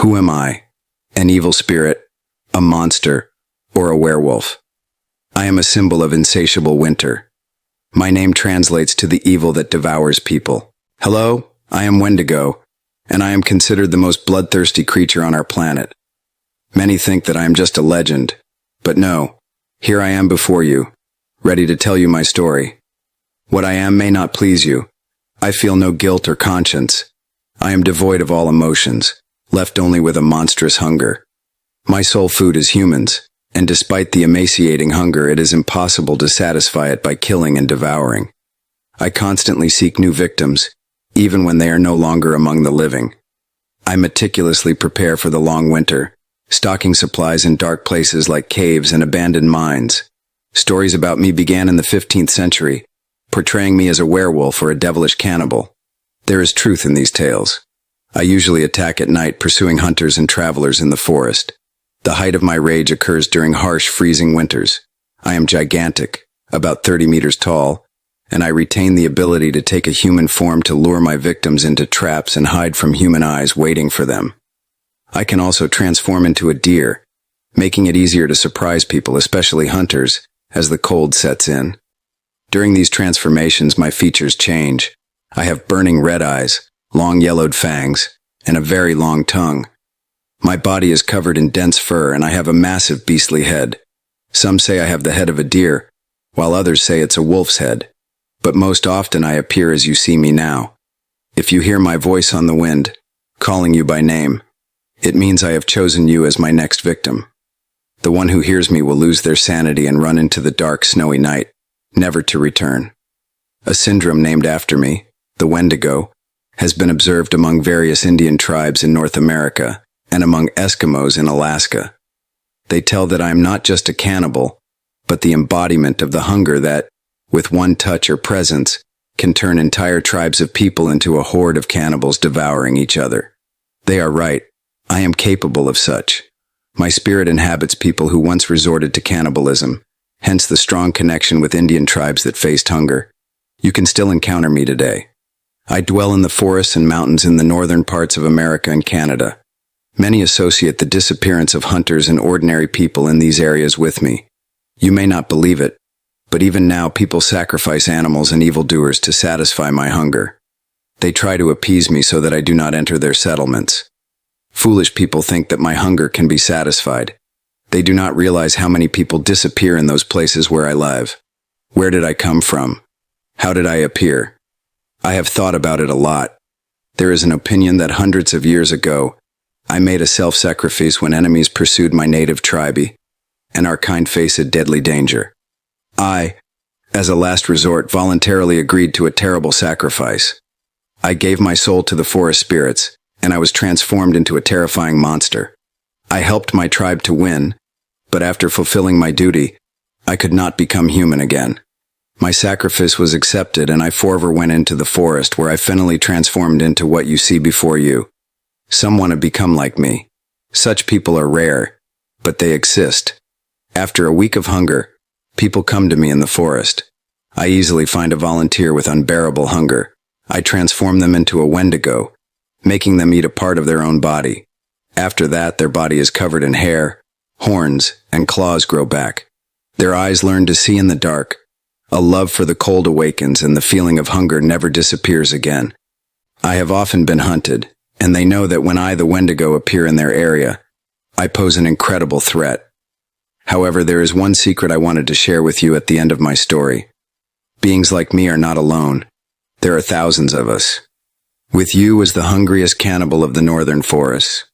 Who am I? An evil spirit, a monster, or a werewolf? I am a symbol of insatiable winter. My name translates to the evil that devours people. Hello, I am Wendigo, and I am considered the most bloodthirsty creature on our planet. Many think that I am just a legend, but no, here I am before you, ready to tell you my story. What I am may not please you. I feel no guilt or conscience. I am devoid of all emotions, left only with a monstrous hunger. My sole food is humans, and despite the emaciating hunger, it is impossible to satisfy it by killing and devouring. I constantly seek new victims, even when they are no longer among the living. I meticulously prepare for the long winter, stocking supplies in dark places like caves and abandoned mines. Stories about me began in the 15th century, portraying me as a werewolf or a devilish cannibal. There is truth in these tales. I usually attack at night, pursuing hunters and travelers in the forest. The height of my rage occurs during harsh, freezing winters. I am gigantic, about 30 meters tall, and I retain the ability to take a human form to lure my victims into traps and hide from human eyes waiting for them. I can also transform into a deer, making it easier to surprise people, especially hunters, as the cold sets in. During these transformations, my features change. I have burning red eyes, long yellowed fangs, and a very long tongue. My body is covered in dense fur, and I have a massive beastly head. Some say I have the head of a deer, while others say it's a wolf's head. But most often I appear as you see me now. If you hear my voice on the wind, calling you by name, it means I have chosen you as my next victim. The one who hears me will lose their sanity and run into the dark, snowy night, never to return. A syndrome named after me, the Wendigo, has been observed among various Indian tribes in North America and among Eskimos in Alaska. They tell that I am not just a cannibal, but the embodiment of the hunger that, with one touch or presence, can turn entire tribes of people into a horde of cannibals devouring each other. They are right. I am capable of such. My spirit inhabits people who once resorted to cannibalism, hence the strong connection with Indian tribes that faced hunger. You can still encounter me today. I dwell in the forests and mountains in the northern parts of America and Canada. Many associate the disappearance of hunters and ordinary people in these areas with me. You may not believe it, but even now people sacrifice animals and evildoers to satisfy my hunger. They try to appease me so that I do not enter their settlements. Foolish people think that my hunger can be satisfied. They do not realize how many people disappear in those places where I live. Where did I come from? How did I appear? I have thought about it a lot. There is an opinion that hundreds of years ago, I made a self-sacrifice when enemies pursued my native tribe, and our kind faced deadly danger. I, as a last resort, voluntarily agreed to a terrible sacrifice. I gave my soul to the forest spirits, and I was transformed into a terrifying monster. I helped my tribe to win, but after fulfilling my duty, I could not become human again. My sacrifice was accepted, and I forever went into the forest, where I finally transformed into what you see before you. Some want to become like me. Such people are rare, but they exist. After a week of hunger, people come to me in the forest. I easily find a volunteer with unbearable hunger. I transform them into a Wendigo, making them eat a part of their own body. After that, their body is covered in hair, horns, and claws grow back. Their eyes learn to see in the dark. A love for the cold awakens, and the feeling of hunger never disappears again. I have often been hunted, and they know that when I, the Wendigo, appear in their area, I pose an incredible threat. However, there is one secret I wanted to share with you at the end of my story. Beings like me are not alone. There are thousands of us. With you as the hungriest cannibal of the northern forests.